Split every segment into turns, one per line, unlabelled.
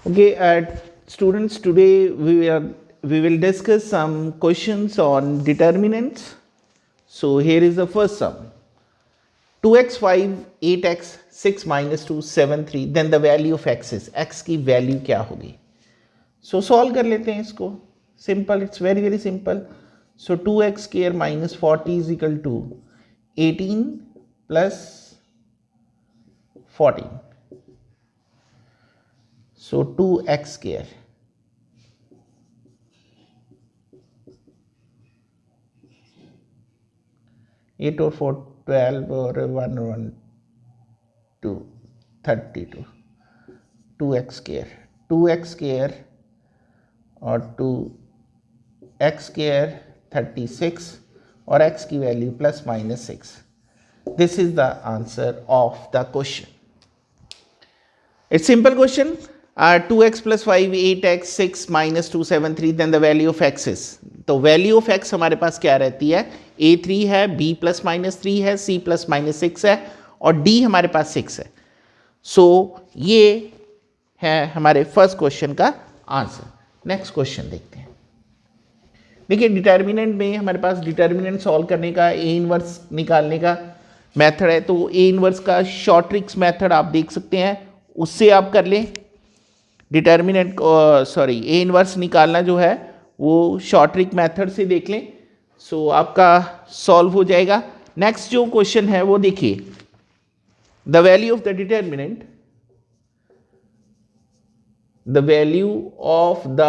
Okay, students, today we will discuss some questions on determinants. So here is the first sum: 2x 5 8x 6 minus 2 7 3. Then the value of x is x की value क्या होगी? So solve कर लेते हैं इसको. Simple, it's very very simple. So 2x square minus 40 is equal to 18 plus 14. So 2x square. 8 और 4 12 और 1 1 2 32. 2x square. 2x square और 2x square 36 और x की value plus minus 6. This is the answer of the question. It's simple question. 2x plus 5 8x 6 minus 2 7 3. Then the value of x is. तो value of x हमारे पास क्या रहती है? a3 है, b plus minus 3 है, c plus minus 6 है और d हमारे पास 6 है. सो ये है हमारे फर्स्ट क्वेश्चन का आंसर. नेक्स्ट क्वेश्चन देखते हैं. देखिए डिटर्मिनेंट में हमारे पास डिटर्मिनेंट सॉल्व करने का ए इनवर्स निकालने का मेथड है. तो ए इनवर्स का शॉर्ट ट्रिक्स मेथड आप देख सकते हैं, उससे आप कर लें. डिटर्मिनेंट ए इनवर्स निकालना जो है वो शॉर्ट ट्रिक मेथड से देख लें. सो आपका सॉल्व हो जाएगा. नेक्स्ट जो क्वेश्चन है वो देखिए. The value of the determinant, the value of the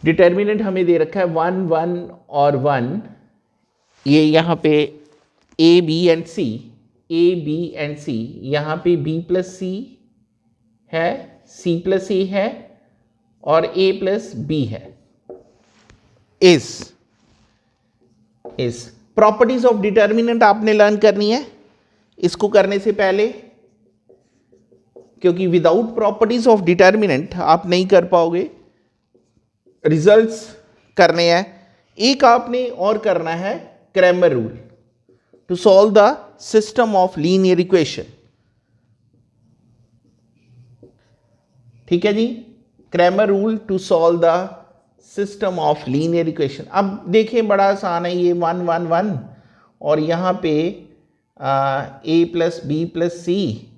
determinant हमें दे रखा है 1 1 और 1. ये यहाँ पे A B and C, A B and C, यहाँ पे बी प्लस सी है, सी प्लस ए है और ए प्लस बी है. इस प्रॉपर्टीज ऑफ डिटर्मिनेंट आपने लर्न करनी है इसको करने से पहले, क्योंकि विदाउट प्रॉपर्टीज ऑफ डिटर्मिनेंट आप नहीं कर पाओगे. रिजल्ट्स करने हैं. एक आपने और करना है Cramer rule to solve the system of linear equation. ठीक है जी, Cramer rule to solve the system of linear equation. अब देखिए बड़ा आसान है. ये 1 1 1 और यहाँ पे ए प्लस बी प्लस सी,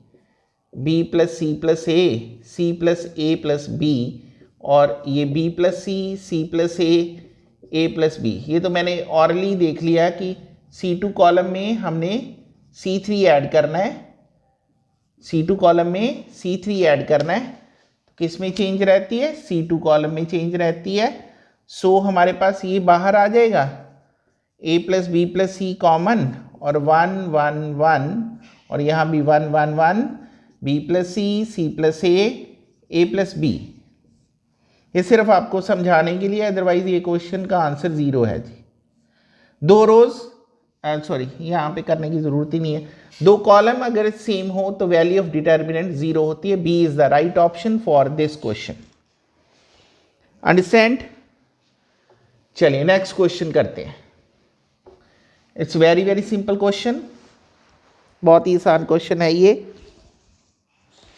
बी प्लस सी प्लस ए, सी प्लस ए प्लस बी और ये बी प्लस सी प्लस ए प्लस बी. ये तो मैंने ऑरली देख लिया कि C2 कॉलम में हमने C3 ऐड करना है. C2 कॉलम में C3 ऐड करना है. किस में चेंज रहती है? C2 कॉलम में चेंज रहती है. सो हमारे पास ये बाहर आ जाएगा a plus B plus c common और 1 1 1 और यहाँ भी 1 1 1, b प्लस सी प्लस ए प्लस बी. ये सिर्फ आपको समझाने के लिए, अदरवाइज ये क्वेश्चन का आंसर 0 है जी. दो रोज सॉरी यहाँ पे करने की जरूरत ही नहीं है. दो कॉलम अगर सेम हो तो वैल्यू ऑफ डिटर्मिनेंट 0 होती है. B is the right option for this question. Understand? चलिए नेक्स्ट क्वेश्चन करते हैं. It's very very simple question, बहुत ही आसान क्वेश्चन है ये.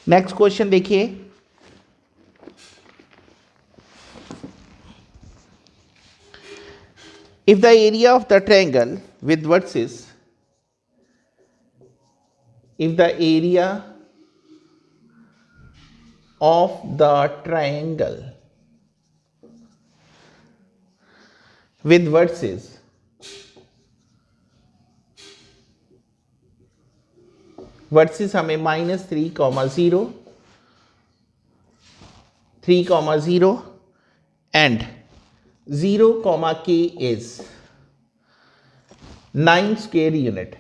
नेक्स्ट क्वेश्चन देखिए. If the area of the triangle with vertices, if the area of the triangle with vertices हमें -3, 0 3, 0 and 0, k is 9 square unit.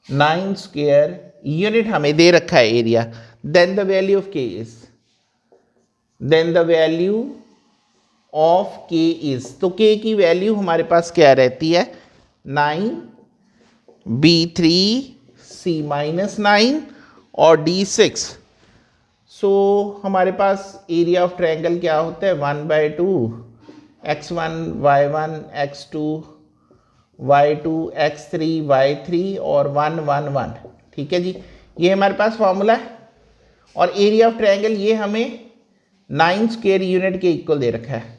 9 square unit हमें दे रखा है area. Then the value of k is, then the value of k is, तो k की value हमारे पास क्या रहती है? 9, b3, c -9 और d6. सो हमारे पास एरिया ऑफ ट्रायंगल क्या होता है? 1/2 x1 y1 x2 y2 x3 y3 और 1 1 1. ठीक है जी, ये हमारे पास फॉर्मूला है। और एरिया ऑफ ट्रायंगल ये हमें 9 स्क्वायर यूनिट के इक्वल दे रखा है।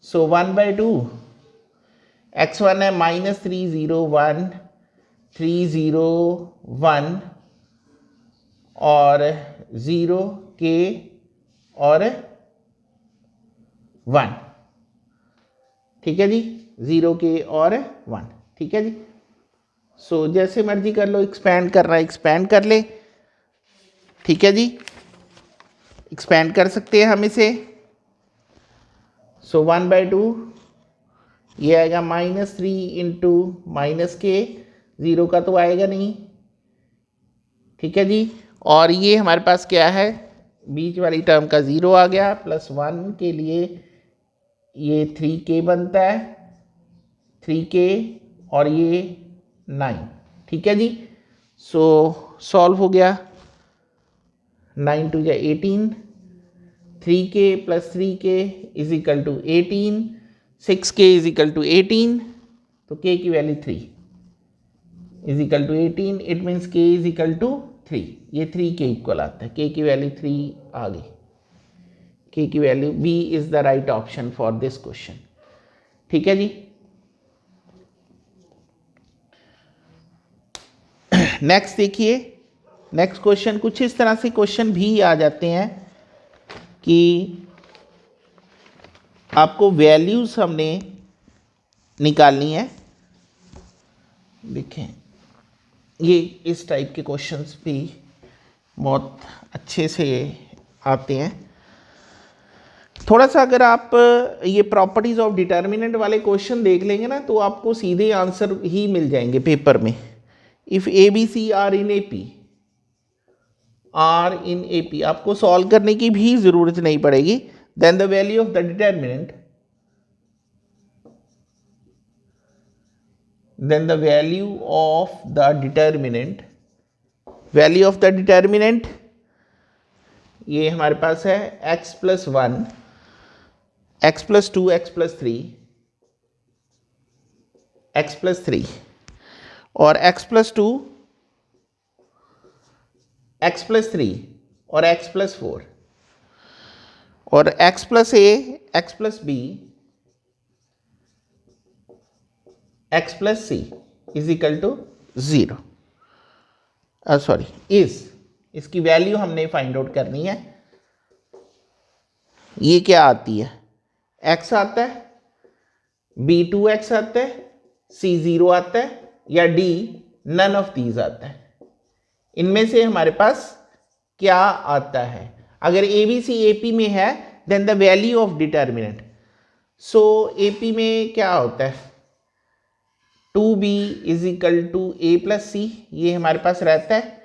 सो 1/2 x1 है -301 और 0 k और 1, ठीक है जी, 0 k और 1, ठीक है जी। सो जैसे मर्जी कर लो, एक्सपैंड कर रहा है एक्सपैंड कर ले, ठीक है जी, एक्सपैंड कर सकते हैं हम इसे। सो 1/2 ये आएगा -3 इंटू -k, 0 का तो आएगा नहीं, ठीक है जी। और ये हमारे पास क्या है, बीच वाली टर्म का 0 आ गया, +1 के लिए ये 3k बनता है, 3k और ये 9, ठीक है जी। सो सॉल्व हो गया, 9 2 जा 18, 3k + 3k is equal to 18, 6k is equal to 18, तो k की value 3 is equal to 18, it means k is equal to 3, ये 3 के इक्वल आता है, k की वैल्यू 3 आ गई, k की value B is the right option for this question, ठीक है जी। नेक्स्ट देखिए, नेक्स्ट क्वेश्चन कुछ इस तरह से क्वेश्चन भी आ जाते हैं कि आपको वैल्यूज हमने निकालनी है। देखें, ये इस टाइप के क्वेश्चंस भी बहुत अच्छे से आते हैं। थोड़ा सा अगर आप ये प्रॉपर्टीज ऑफ डिटर्मिनेंट वाले क्वेश्चन देख लेंगे ना, तो आपको सीधे आंसर ही मिल जाएंगे पेपर में। If ABC are in AP आपको सॉल्व करने की भी जरूरत नहीं पड़ेगी। Then the value of the determinant, then the value of the determinant, value of the determinant ये हमारे पास है x + 1, x + 2, x + 3, x + 3 और x + 2, x + 3 और x + 4 और x + a, x + b, x + c is equal to 0, sorry is, इसकी वैल्यू हमने find out करनी है। ये क्या आती है, x आता है, b 2x आता है, c 0 आता है, या d नन ऑफ दीज आता है। इनमें से हमारे पास क्या आता है? अगर ABC AP में है then the value of determinant. So AP में क्या होता है, 2b is equal to a + c, ये हमारे पास रहता है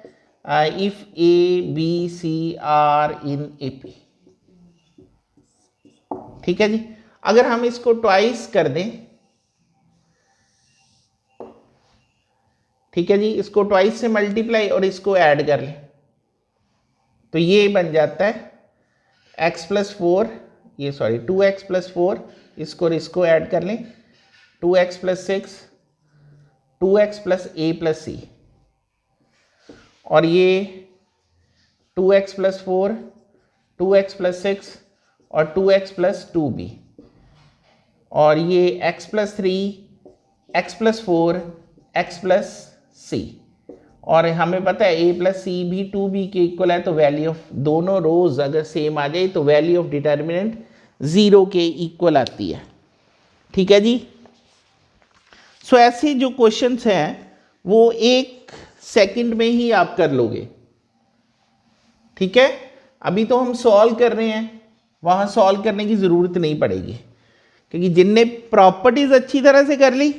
if A B C are in AP, ठीक है जी। अगर हम इसको ट्वाइस कर दें, ठीक है जी, इसको ट्वाइस से मल्टीप्लाई और इसको ऐड कर लें, तो ये बन जाता है x + 4, ये सॉरी 2x + 4, इसको ऐड कर लें, 2x + 6, 2x + a + c, और ये 2x + 4, 2x + 6 और 2x + 2b, और ये x + 3, x + 4, x + c, और हमें पता है a + c भी 2b के इक्वल है, तो वैल्यू ऑफ दोनों रोज अगर सेम आ जाए तो वैल्यू ऑफ डिटर्मिनेंट 0 के इक्वल आती है, ठीक है जी। सो ऐसे जो क्वेश्चंस हैं वो 1 सेकंड में ही आप कर लोगे, ठीक है। अभी तो हम सॉल्व कर रहे हैं, वहां सॉल्व करने की जरूरत नहीं पड़ेगी, क्योंकि जिनने प्रॉपर्टीज अच्छी तरह से कर ली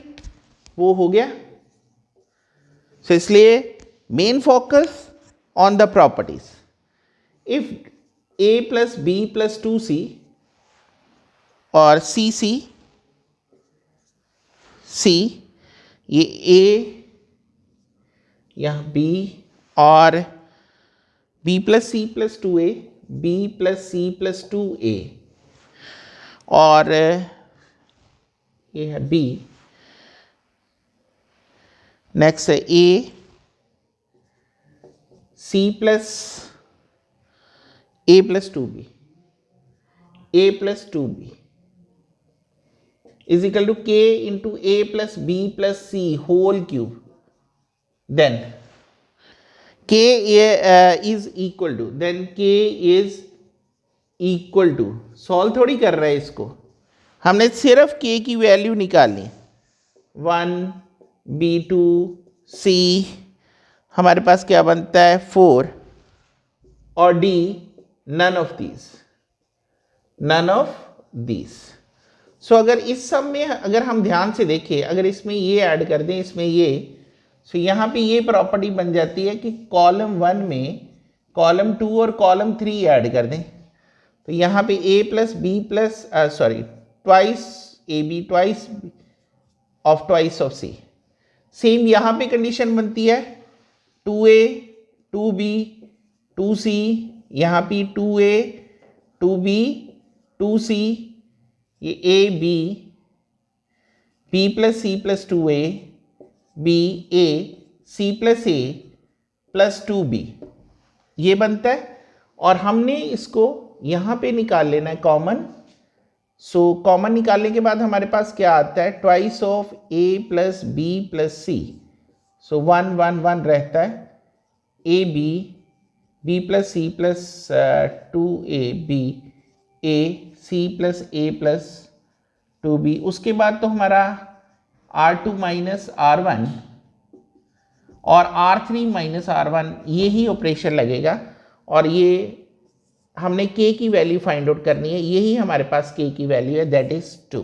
वो हो गया। सो इसलिए main focus on the properties. If a + b + 2c और c ये a, यह b और b + c + 2a, b + c + 2a, और ये है b, नेक्स्ट है a, c plus a plus 2b, a plus 2b is equal to k into a plus b plus c whole cube. Then k is equal to, then k is equal to, solve थोड़ी कर रहे हैं इसको, हमने सिर्फ k की value निकालनी, 1 b2 c, हमारे पास क्या बनता है 4, और d none of these, none of these. सो अगर इस सब में अगर हम ध्यान से देखें, अगर इसमें ये ऐड कर दें, इसमें ये, सो यहाँ पे ये प्रॉपर्टी बन जाती है कि कॉलम 1 में कॉलम 2 और कॉलम 3 ऐड कर दें, तो यहाँ पे a plus B plus sorry twice A B twice of C. Same यहाँ पे कंडीशन बनती है 2a 2b 2c, यहाँ पे 2a 2b 2c, ये a b b plus C plus 2a b a c plus a plus 2b, ये बनता है. और हमने इसको यहाँ पे निकाल लेना है कॉमन. सो कॉमन निकालने के बाद हमारे पास क्या आता है, twice of a plus B plus c, so 1 1 1 रहता है, a b b plus C plus 2a b a c plus a plus 2b. उसके बाद तो हमारा R2 माइनस R1 और R3 माइनस R1 ये ही ऑपरेशन लगेगा, और ये हमने k की वैल्यू फाइंड आउट करनी है, यही हमारे पास k की वैल्यू है, दैट इज 2.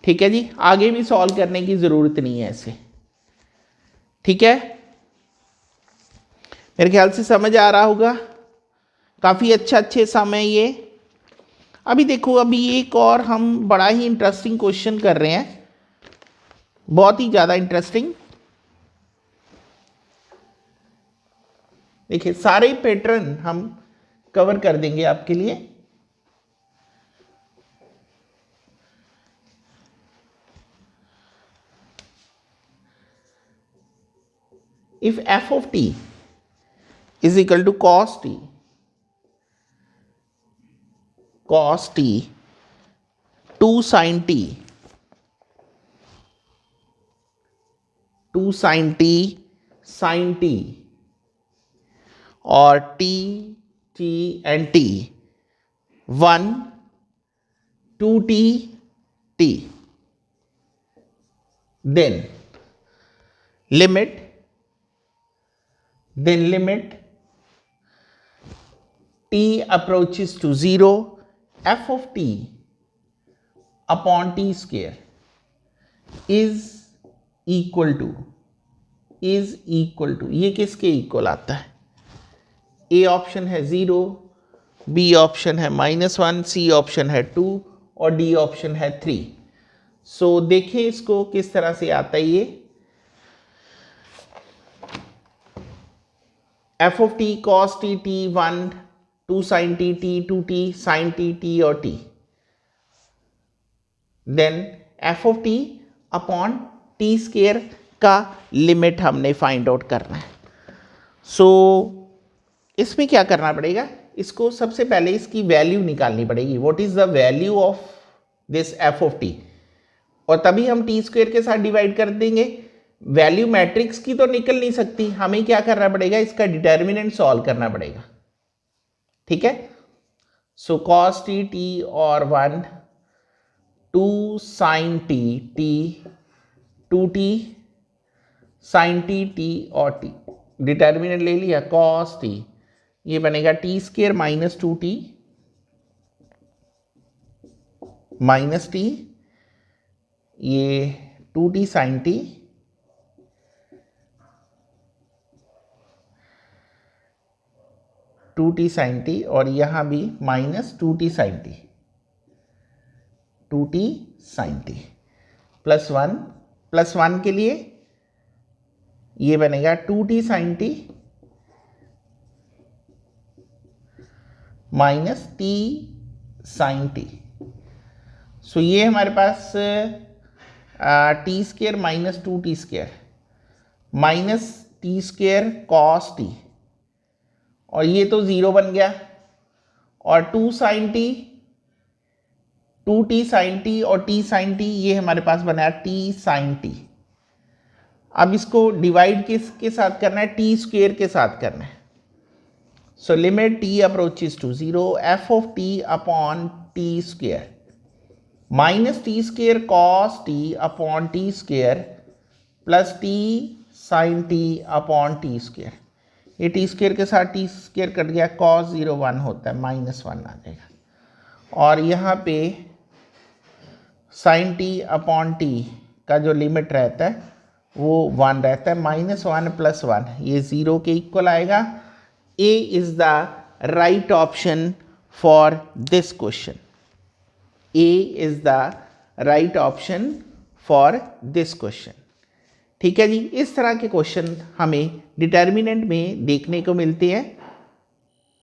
ठीक है जी, आगे भी सॉल्व करने की जरूरत नहीं है ऐसे. ठीक है, मेरे ख्याल से समझ आ रहा होगा, काफी अच्छे समय ये. अभी देखो, अभी एक और हम बड़ा ही इंटरेस्टिंग क्वेश्चन कर रहे हैं, बहुत ही ज्यादा इंटरेस्टिंग. देखिए सारे पैटर्न हम कवर कर देंगे आपके लिए. If f of t is equal to cos t 2 sin t 2 sin t sin t और t t and t 1 2t t, then limit t approaches to 0, f of t upon t square is equal to ये किसके equal आता है, A option है 0, B option है -1, C option है 2 और D option है 3. सो देखें इसको किस तरह से आता है ये. f of t cos t t 1 2 sin t t 2t sin t t और t, then f of t upon t square का लिमिट हमने फाइंड आउट करना है. सो इसमें क्या करना पड़ेगा, इसको सबसे पहले इसकी वैल्यू निकालनी पड़ेगी, what is the value of this f of t, और तभी हम t स्क्वायर के साथ डिवाइड कर देंगे. वैल्यू मैट्रिक्स की तो निकल नहीं सकती, हमें क्या करना पड़ेगा, इसका डिटर्मिनेंट सॉल्व करना पड़ेगा. ठीक है, सो cos t t और 1 2 sin t t 2t sin t t और t, डिटर्मिनेंट ले लिया cos t, ये बनेगा t square minus 2t minus t, ये 2t sin t 2t sin t और यहाँ भी minus 2t sin t 2t sin t plus 1 के लिए ये बनेगा 2t sin t minus t sin t. So ये हमारे पास t square minus 2t square minus T square cos t, और ये तो 0 बन गया, और 2 sine t, 2t sine t और t साइन टी, ये हमारे पास बनाया t साइन टी। अब इसको डिवाइड किसके साथ करना है, टी स्क्वेयर के साथ करना है। So limit t approaches to 0, F of T upon T square minus T square cos T upon T square plus T sine T upon T square. ये टी स्क्वेयर के साथ टी स्क्वेयर कट गया, cos 0 1 होता है, -1 आ जाएगा, और यहाँ पे साइन टी अपॉन टी का जो लिमिट रहता है वो 1 रहता है, -1 + 1 ये 0 के इक्वल आएगा। A is the right option for this question, A is the right option for this question. ठीक है जी, इस तरह के क्वेश्चन हमें डिटर्मिनेंट में देखने को मिलते हैं।